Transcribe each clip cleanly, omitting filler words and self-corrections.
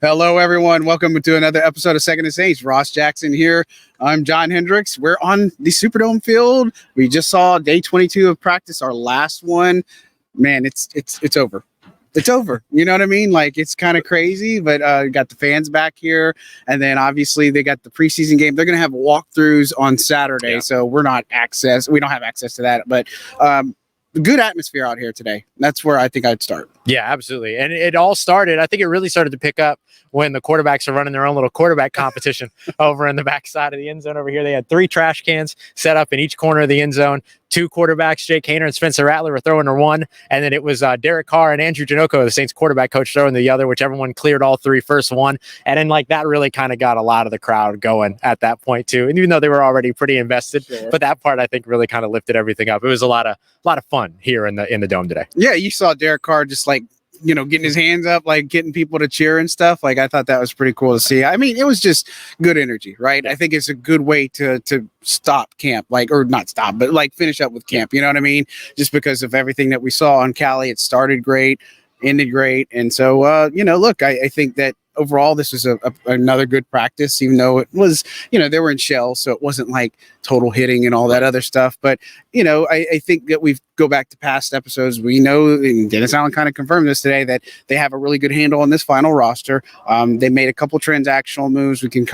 Hello, everyone. Welcome to another episode of Second and Saints. Ross Jackson here. I'm John Hendricks. We're on the Superdome field. We just saw day 22 of practice, our last one. Man, it's over. It's over. You know what I mean? Like, it's kind of crazy, but got the fans back here. And then obviously they got the preseason game. They're going to have walkthroughs on Saturday. So we don't have access to that, but good atmosphere out here today. That's where I think I'd start. Yeah, absolutely. And it all started, I think it really started to pick up when the quarterbacks are running their own little quarterback competition over in the backside of the end zone over here. They had 3 trash cans set up in each corner of the end zone. 2 quarterbacks, Jake Haener and Spencer Rattler, were throwing their one. And then it was Derek Carr and Andrew Janocko, the Saints quarterback coach, throwing the other, whichever one cleared all 3 first one. And then that really kind of got a lot of the crowd going at that point too. And even though they were already pretty invested, but that part I think really kind of lifted everything up. It was a lot of fun here in the dome today. Yeah, you saw Derek Carr just getting his hands up, getting people to cheer and stuff. I thought that was pretty cool to see. I mean, it was just good energy, right? I think it's a good way to stop camp, or not stop, but finish up with camp. You know what I mean? Just because of everything that we saw on Cali, it started great, ended great. And so, look, I think that overall, this was another good practice, even though it was, they were in shells, so it wasn't total hitting and all that other stuff. But, I think that we go back to past episodes. We know, and Dennis Allen kind of confirmed this today, that they have a really good handle on this final roster. They made a couple transactional moves. We can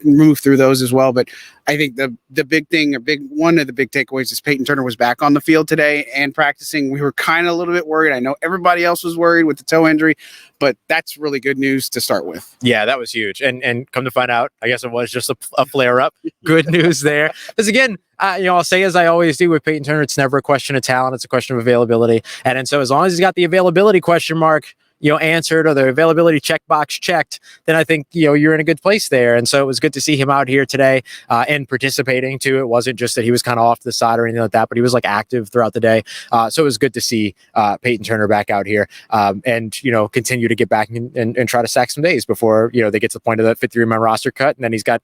move through those as well. But I think the big thing, one of the big takeaways is Peyton Turner was back on the field today and practicing. We were kind of a little bit worried. I know everybody else was worried with the toe injury, but that's really good news to start with. Yeah, that was huge. And come to find out, I guess it was just a flare up. Good news there. Because again, I'll say, as I always do with Peyton Turner, it's never a question of talent. It's a question of availability. And so as long as he's got the availability question mark, answered, or the availability checkbox checked, then I think, you're in a good place there. And so it was good to see him out here today and participating too. It wasn't just that he was kind of off to the side or anything like that, but he was active throughout the day. So it was good to see Peyton Turner back out here and, continue to get back and try to sack some days before, they get to the point of that 53-man roster cut. And then he's got,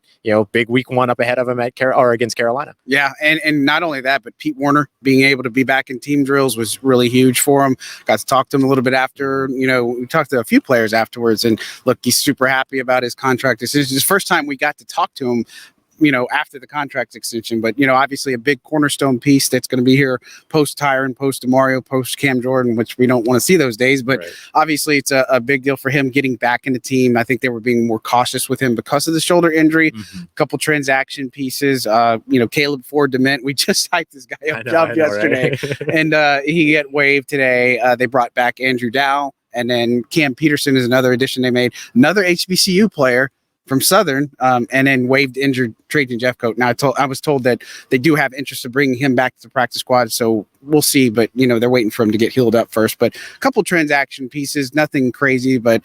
big week 1 up ahead of him against Carolina. Yeah. And not only that, but Pete Werner being able to be back in team drills was really huge for him. Got to talk to him a little bit after, we talked to a few players afterwards, and look, he's super happy about his contract decision. It's the first time we got to talk to him, after the contract extension. But, obviously a big cornerstone piece that's going to be here post Tyron, post DeMario, post Cam Jordan, which we don't want to see those days. But obviously it's a big deal for him getting back in the team. I think they were being more cautious with him because of the shoulder injury. A couple transaction pieces. Caleb Ford Dement, we just hyped this guy up yesterday. Right? And he got waived today. They brought back Andrew Dow. And then Cam Peterson is another addition they made. Another HBCU player from Southern, and then waived injured Trajan Jeffcoat. Now I was told that they do have interest in bringing him back to the practice squad, so we'll see. But they're waiting for him to get healed up first. But a couple transaction pieces, nothing crazy. But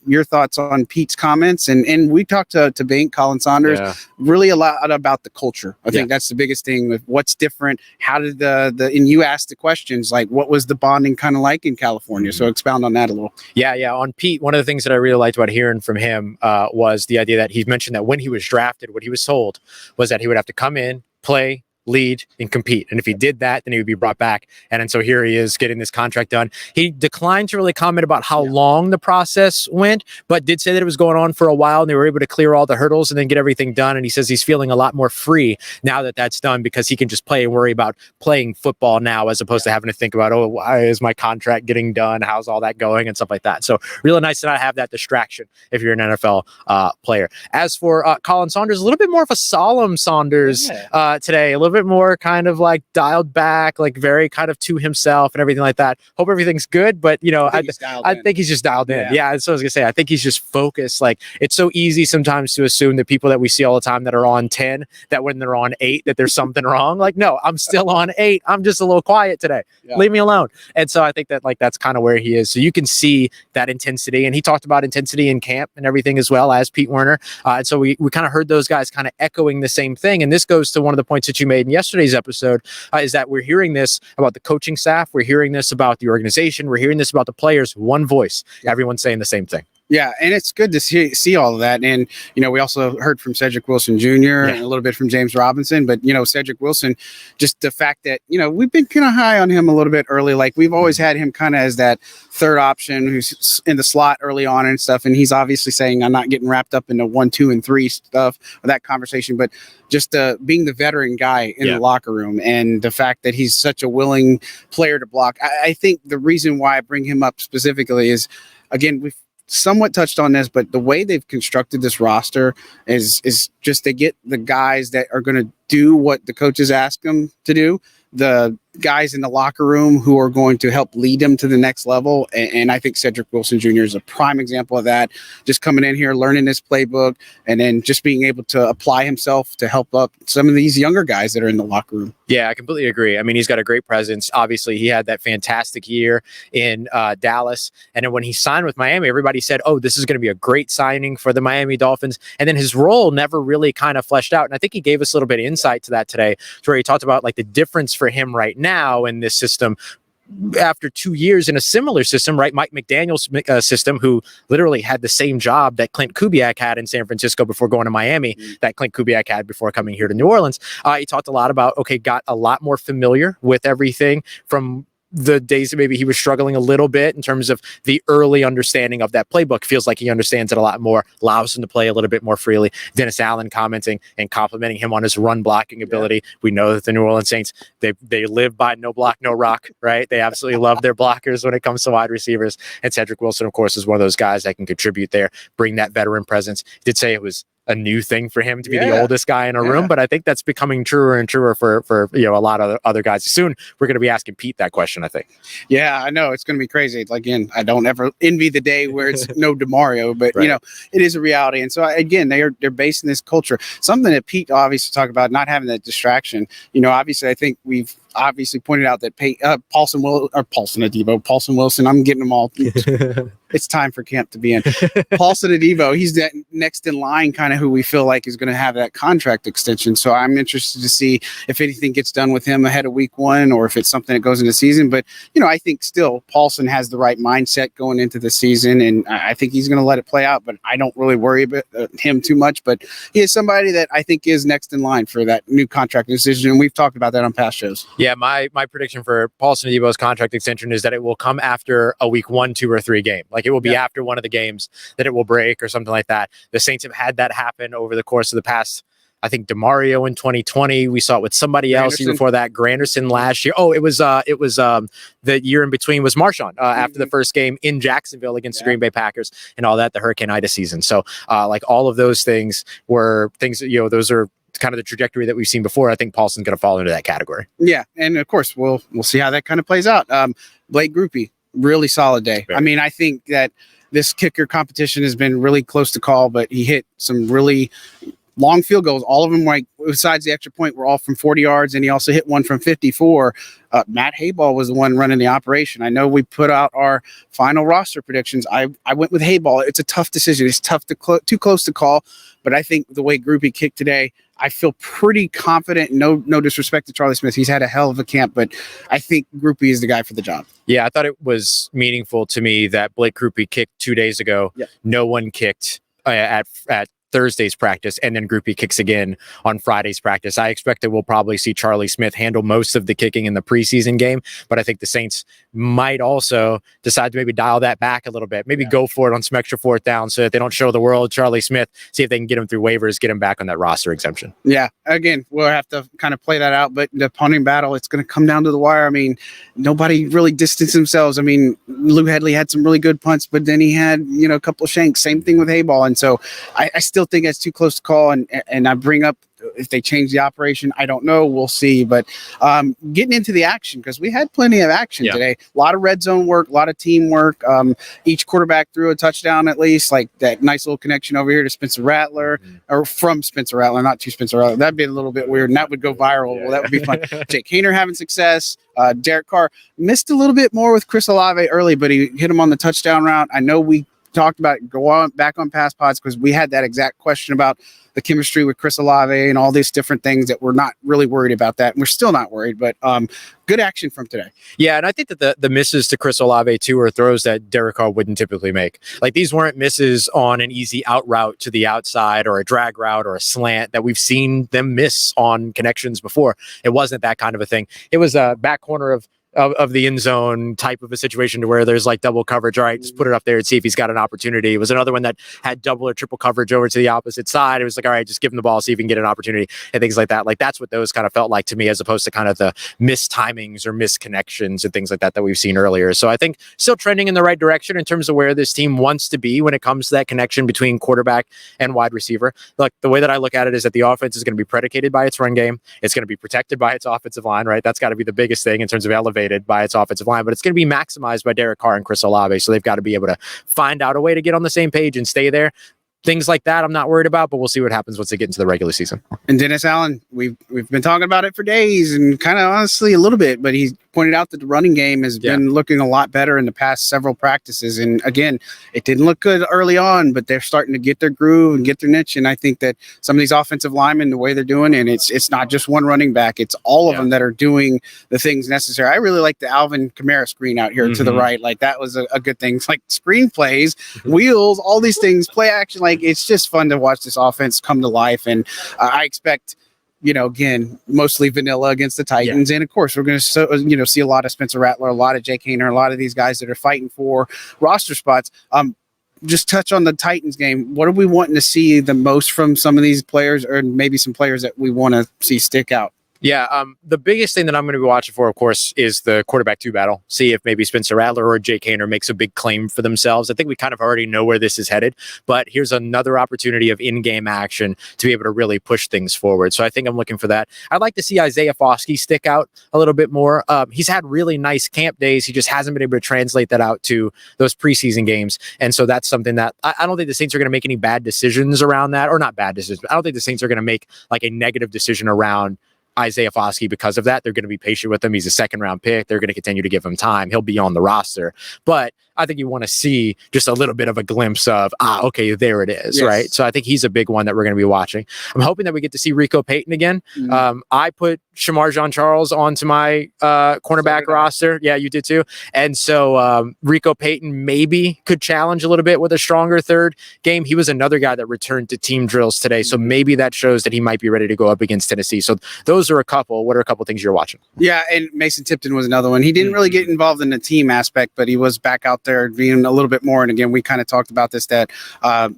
your thoughts on Pete's comments, and we talked to Bank Colin Saunders really a lot about the culture. I think that's the biggest thing with what's different. How did and you asked the questions what was the bonding kind of like in California? So expound on that a little. Yeah. On Pete, one of the things that I really liked about hearing from him was the idea that he mentioned that when he was drafted, what he was told was that he would have to come in, play, lead, and compete. And if he did that, then he would be brought back. And so here he is getting this contract done. He declined to really comment about how long the process went, but did say that it was going on for a while and they were able to clear all the hurdles and then get everything done. And he says he's feeling a lot more free now that that's done because he can just play and worry about playing football now as opposed to having to think about, why is my contract getting done? How's all that going? And stuff like that. So really nice to not have that distraction if you're an NFL player. As for Colin Saunders, a little bit more of a solemn Saunders today, a little bit more kind of dialed back, very kind of to himself and everything like that. Hope everything's good, but I think he's just dialed in. Yeah, so I was gonna say, I think he's just focused. It's so easy sometimes to assume that people that we see all the time that are on 10, that when they're on 8, that there's something wrong. No, I'm still on 8. I'm just a little quiet today. Leave me alone. And so I think that that's kind of where he is. So you can see that intensity, and he talked about intensity in camp and everything as well as Pete Werner. And so we kind of heard those guys kind of echoing the same thing. And this goes to one of the points that you made in yesterday's episode, is that we're hearing this about the coaching staff. We're hearing this about the organization. We're hearing this about the players. One voice. Everyone's saying the same thing. Yeah, and it's good to see all of that. And, we also heard from Cedric Wilson Jr. and a little bit from James Robinson. But, Cedric Wilson, just the fact that, we've been kind of high on him a little bit early. Like, we've always had him kind of as that third option who's in the slot early on and stuff. And he's obviously saying, I'm not getting wrapped up in the 1, 2, and 3 stuff or that conversation. But just being the veteran guy in the locker room and the fact that he's such a willing player to block. I think the reason why I bring him up specifically is, again, we've somewhat touched on this, but the way they've constructed this roster is just they get the guys that are going to do what the coaches ask them to do, the guys in the locker room who are going to help lead them to the next level. And I think Cedric Wilson Jr. is a prime example of that, just coming in here, learning this playbook, and then just being able to apply himself to help up some of these younger guys that are in the locker room. Yeah, I completely agree. I mean, he's got a great presence. Obviously, he had that fantastic year in Dallas. And then when he signed with Miami, everybody said, oh, this is going to be a great signing for the Miami Dolphins. And then his role never really kind of fleshed out. And I think he gave us a little bit of insight to that today, to where he talked about like the difference for him right now in this system after 2 years in a similar system, right? Mike McDaniel's system, who literally had the same job that Clint Kubiak had in San Francisco before going to Miami, that Clint Kubiak had before coming here to New Orleans. He talked a lot about, got a lot more familiar with everything from the days that maybe he was struggling a little bit in terms of the early understanding of that playbook. Feels like he understands it a lot more, allows him to play a little bit more freely. Dennis Allen commenting and complimenting him on his run blocking ability. We know that the New Orleans Saints, they live by no block, no rock, right? They absolutely love their blockers when it comes to wide receivers. And Cedric Wilson, of course, is one of those guys that can contribute there, bring that veteran presence. He did say it was a new thing for him to be the oldest guy in a room, but I think that's becoming truer and truer for a lot of other guys. Soon we're going to be asking Pete that question, I think. Yeah, I know it's going to be crazy. Again, I don't ever envy the day where it's no DeMario, but it is a reality. And so again, they're basing this culture, something that Pete obviously talked about, not having that distraction. Obviously I think we've obviously pointed out that Paulson Wilson, I'm getting them all. It's time for camp to be in. Paulson Adebo, he's that next in line, kind of who we feel like is going to have that contract extension. So I'm interested to see if anything gets done with him ahead of week 1 or if it's something that goes into season. But, I think still Paulson has the right mindset going into the season, and I think he's going to let it play out. But I don't really worry about him too much. But he is somebody that I think is next in line for that new contract decision. And we've talked about that on past shows. Yeah, my prediction for Paulson Adebo's contract extension is that it will come after a week 1, 2, or 3 game. Like it will be after one of the games that it will break or something like that. The Saints have had that happen over the course of the past. I think DeMario in 2020. We saw it with somebody else before that. Granderson last year. Oh, it was the year in between was Marshawn after the first game in Jacksonville against the Green Bay Packers and all that, the Hurricane-itis season. So like all of those things were things that, those are kind of the trajectory that we've seen before. I think Paulson's going to fall into that category. Yeah. And of course we'll see how that kind of plays out. Blake Grupe, really solid day. I mean, I think that this kicker competition has been really close to call, but he hit some really long field goals. All of them, like besides the extra point, were all from 40 yards, and he also hit one from 54. Matt Hayball was the one running the operation. I know we put out our final roster predictions. I went with Hayball. It's a tough decision. It's tough to too close to call, but I think the way Grupe kicked today, I feel pretty confident. No disrespect to Charlie Smith. He's had a hell of a camp, but I think Grupe is the guy for the job. Yeah, I thought it was meaningful to me that Blake Grupe kicked 2 days ago. Yep. No one kicked at Thursday's practice, and then Grupe kicks again on Friday's practice. I expect that we'll probably see Charlie Smith handle most of the kicking in the preseason game, but I think the Saints might also decide to maybe dial that back a little bit, maybe go for it on some extra 4th down so that they don't show the world Charlie Smith, see if they can get him through waivers, get him back on that roster exemption. Yeah, again, we'll have to kind of play that out, but the punting battle, it's going to come down to the wire. I mean, nobody really distanced themselves. I mean, Lou Hedley had some really good punts, but then he had, a couple of shanks, same thing with Hayball. And so I still think that's too close to call. And I bring up if they change the operation, I don't know. We'll see. But getting into the action, because we had plenty of action today. A lot of red zone work, a lot of teamwork. Each quarterback threw a touchdown at least, like that nice little connection over here to Spencer Rattler, or from Spencer Rattler, not to Spencer Rattler. That'd be a little bit weird, and that would go viral. Well, that would be fun. Jake Hayner having success. Derek Carr missed a little bit more with Chris Olave early, but he hit him on the touchdown route. I know we talked about it, go on back on past pods, because we had that exact question about the chemistry with Chris Olave and all these different things that we're not really worried about that. And we're still not worried, but good action from today. Yeah, and I think that the misses to Chris Olave too are throws that Derek Carr wouldn't typically make. Like, these weren't misses on an easy out route to the outside or a drag route or a slant that we've seen them miss on connections before. It wasn't that kind of a thing. It was a back corner of the end zone type of a situation to where there's like double coverage. All right, just put it up there and see if he's got an opportunity. It was another one that had double or triple coverage over to the opposite side. It was like, all right, just give him the ball, see if he can get an opportunity and things like that. Like, that's what those kind of felt like to me, as opposed to kind of the missed timings or missed connections and things like that we've seen earlier. So I think still trending in the right direction in terms of where this team wants to be when it comes to that connection between quarterback and wide receiver. Look, the way that I look at it is that the offense is going to be predicated by its run game. It's going to be protected by its offensive line, right? That's got to be the biggest thing in terms of elevated by its offensive line, but it's going to be maximized by Derek Carr and Chris Olave. So they've got to be able to find out a way to get on the same page and stay there. Things like that I'm not worried about, but we'll see what happens once they get into the regular season. And Dennis Allen, we've been talking about it for days and kind of honestly a little bit, but he pointed out that the running game has been looking a lot better in the past several practices. And again, it didn't look good early on, but they're starting to get their groove and get their niche. And I think that some of these offensive linemen, the way they're doing, and it's not just one running back, it's all of them that are doing the things necessary. I really like the Alvin Kamara screen out here to the right. Like, that was a good thing. It's like screen plays, wheels, all these things, play action. Like, it's just fun to watch this offense come to life. And I expect, again, mostly vanilla against the Titans. And of course, we're going to see a lot of Spencer Rattler, a lot of Jake Haener, a lot of these guys that are fighting for roster spots. Just touch on the Titans game. What are we wanting to see the most from some of these players, or maybe some players that we want to see stick out? Yeah, the biggest thing that I'm going to be watching for, of course, is the quarterback 2 battle. See if maybe Spencer Rattler or Jake Haener makes a big claim for themselves. I think we kind of already know where this is headed, but here's another opportunity of in-game action to be able to really push things forward. So I think I'm looking for that. I'd like to see Isaiah Foskey stick out a little bit more. He's had really nice camp days. He just hasn't been able to translate that out to those preseason games. And so that's something that I don't think the Saints are going to make any bad decisions around that, or not bad decisions, but I don't think the Saints are going to make like a negative decision around Isaiah Foskey because of that. They're going to be patient with him. He's a 2nd-round pick. They're going to continue to give him time. He'll be on the roster. But I think you want to see just a little bit of a glimpse of, okay, there it is, right? So I think he's a big one that we're going to be watching. I'm hoping that we get to see Rico Payton again. I put Shamar Jean-Charles onto my cornerback roster. Yeah, you did too. And so Rico Payton maybe could challenge a little bit with a stronger 3rd game. He was another guy that returned to team drills today. So maybe that shows that he might be ready to go up against Tennessee. So those are a couple. What are a couple things you're watching? Yeah, and Mason Tipton was another one. He didn't really get involved in the team aspect, but he was back out there being a little bit more. And again, we kind of talked about this, that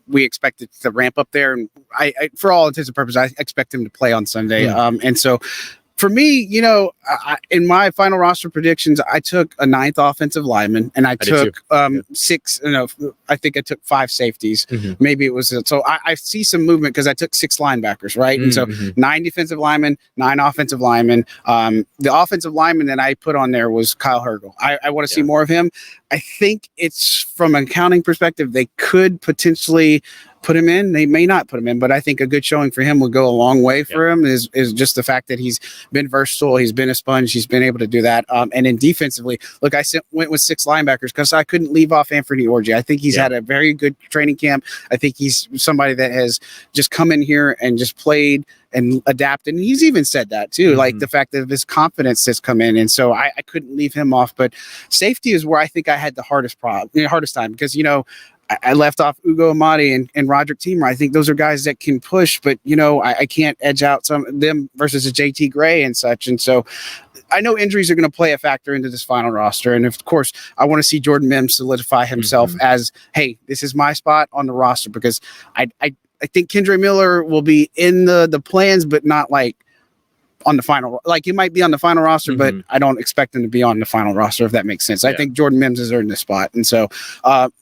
we expected to ramp up there. And I for all intents and purposes, I expect him to play on Sunday. And so for me, in my final roster predictions, I took a 9th offensive lineman, and I took 6. I think I took 5 safeties. Maybe it was so. I see some movement because I took 6 linebackers, right? And so 9 defensive linemen, 9 offensive linemen. The offensive lineman that I put on there was Kyle Hergel. I want to see more of him. I think it's from an accounting perspective, they could potentially put him in. They may not put him in, but I think a good showing for him will go a long way for him. Is just the fact that he's been versatile. He's been a sponge. He's been able to do that. And then defensively, look, I went with 6 linebackers because I couldn't leave off Anthony Orji. I think he's had a very good training camp. I think he's somebody that has just come in here and just played and adapted. And he's even said that too, like the fact that his confidence has come in. And so I couldn't leave him off. But safety is where I think I had the hardest time because, I left off Ugo Amadi and Roderick Teamer. I think those are guys that can push, but I can't edge out some of them versus a JT Gray and such. And so I know injuries are going to play a factor into this final roster. And of course, I want to see Jordan Mims solidify himself as, hey, this is my spot on the roster, because I think Kendre Miller will be in the plans, but not like on the final. Like, he might be on the final roster, but I don't expect him to be on the final roster, if that makes sense. I think Jordan Mims is earned this spot. And so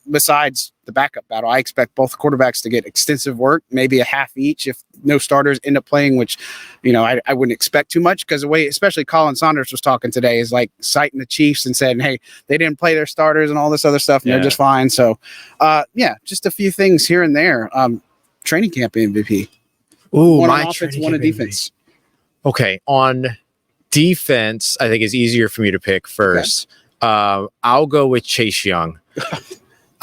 besides the backup battle, I expect both quarterbacks to get extensive work, maybe a half each if no starters end up playing, which, I wouldn't expect too much, because the way, especially Colin Saunders was talking today, is like citing the Chiefs and saying, hey, they didn't play their starters and all this other stuff, and they're just fine. So, just a few things here and there. Training camp MVP. Ooh, one my on offense, one on defense. Okay, on defense, I think is easier for me to pick first. Okay. I'll go with Chase Young.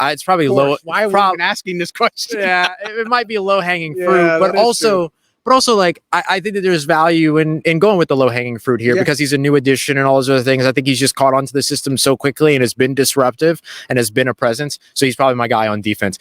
It's probably Of low. course. Why are we even asking this question? Yeah, it might be low hanging Yeah, fruit, but that is also. true. But also, like, I think that there's value in going with the low hanging fruit here because he's a new addition and all those other things. I think he's just caught onto the system so quickly and has been disruptive and has been a presence. So he's probably my guy on defense.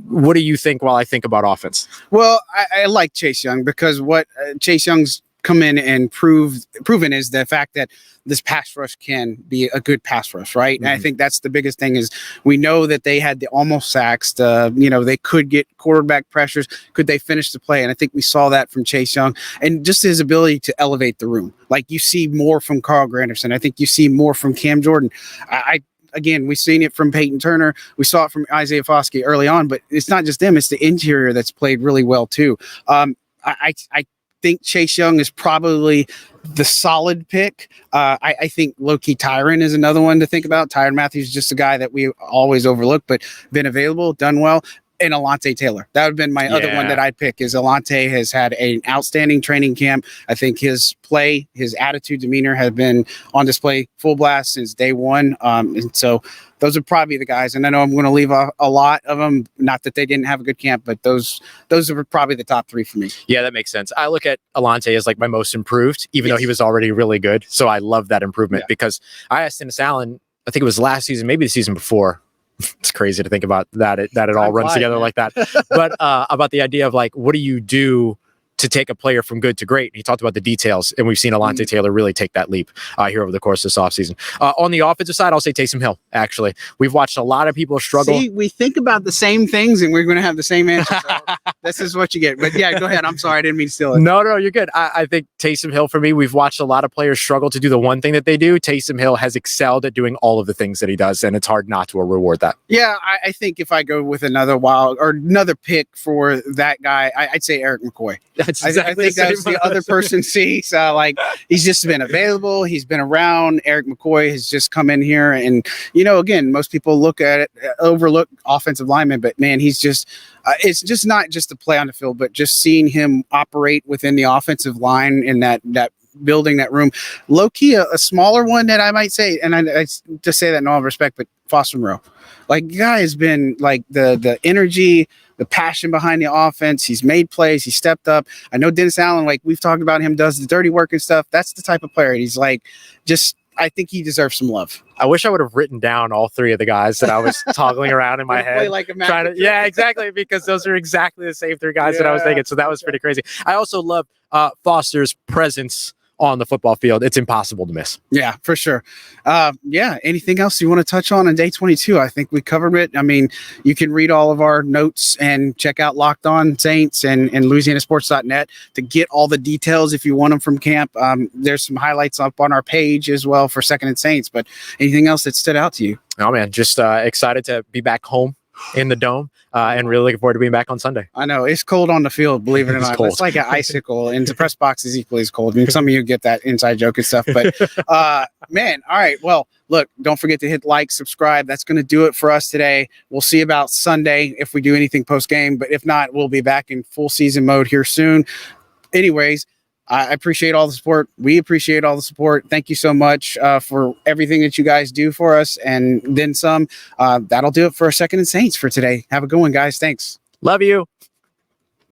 What do you think while I think about offense? Well, I like Chase Young because what Chase Young's come in and proven is the fact that this pass rush can be a good pass rush, right? And I think that's the biggest thing is we know that they had the almost sacks. They could get quarterback pressures. Could they finish the play? And I think we saw that from Chase Young and just his ability to elevate the room. Like you see more from Carl Granderson. I think you see more from Cam Jordan. Again, we've seen it from Peyton Turner. We saw it from Isaiah Foskey early on, but it's not just them. It's the interior that's played really well too. I think Chase Young is probably the solid pick. I think low-key Tyron is another one to think about. Tyron Matthews is just a guy that we always overlook, but been available, done well. And Alontae Taylor. That would have been my other one that I'd pick is Alontae has had an outstanding training camp. I think his play, his attitude, demeanor have been on display full blast since day one. And so those are probably the guys. And I know I'm going to leave a lot of them. Not that they didn't have a good camp, but those are probably the top three for me. Yeah, that makes sense. I look at Alontae as like my most improved, even though he was already really good. So I love that improvement because I asked Dennis Allen, I think it was last season, maybe the season before. It's crazy to think about that it all runs together like that. But about the idea of like, what do you do to take a player from good to great? And he talked about the details, and we've seen Alontae Taylor really take that leap here over the course of this offseason. On the offensive side, I'll say Taysom Hill, actually. We've watched a lot of people struggle. See, we think about the same things, and we're going to have the same answer. So this is what you get. But yeah, go ahead. I'm sorry. I didn't mean to steal it. No, you're good. I think Taysom Hill, for me, we've watched a lot of players struggle to do the one thing that they do. Taysom Hill has excelled at doing all of the things that he does, and it's hard not to reward that. Yeah, I think if I go with another pick for that guy, I'd say Eric McCoy. That's exactly I think that's the other person sees. He's just been available. He's been around. Eric McCoy has just come in here, and again, most people look at it, overlook offensive linemen, but man, he's just. It's just not just the play on the field, but just seeing him operate within the offensive line in that building, that room. Low key, a smaller one that I might say, and I just say that in all respect, but Foster Moreau. Like, guy has been like the energy, the passion behind the offense. He's made plays. He stepped up. I know Dennis Allen, like we've talked about him, does the dirty work and stuff. That's the type of player. He's like, I think he deserves some love. I wish I would have written down all three of the guys that I was toggling around in my head. Yeah, exactly, because those are exactly the same three guys that I was thinking. So that was pretty crazy. I also love Foster's presence on the football field. It's impossible to miss. Yeah, for sure. Anything else you want to touch on day 22? I think we covered it. I mean, you can read all of our notes and check out Locked On Saints and LouisianaSports.net to get all the details if you want them from camp. There's some highlights up on our page as well for Second and Saints, but anything else that stood out to you? Oh man, just excited to be back home in the dome and really looking forward to being back on Sunday. I know it's cold on the field, believe it or not. It's like an icicle, and the press box is equally as cold. I mean, some of you get that inside joke and stuff, but man, all right. Well, look, don't forget to hit like, subscribe. That's going to do it for us today. We'll see about Sunday if we do anything post game, but if not, we'll be back in full season mode here soon. Anyways, I appreciate all the support. We appreciate all the support. Thank you so much for everything that you guys do for us, and then some. That'll do it for Second and Saints for today. Have a good one, guys. Thanks. Love you.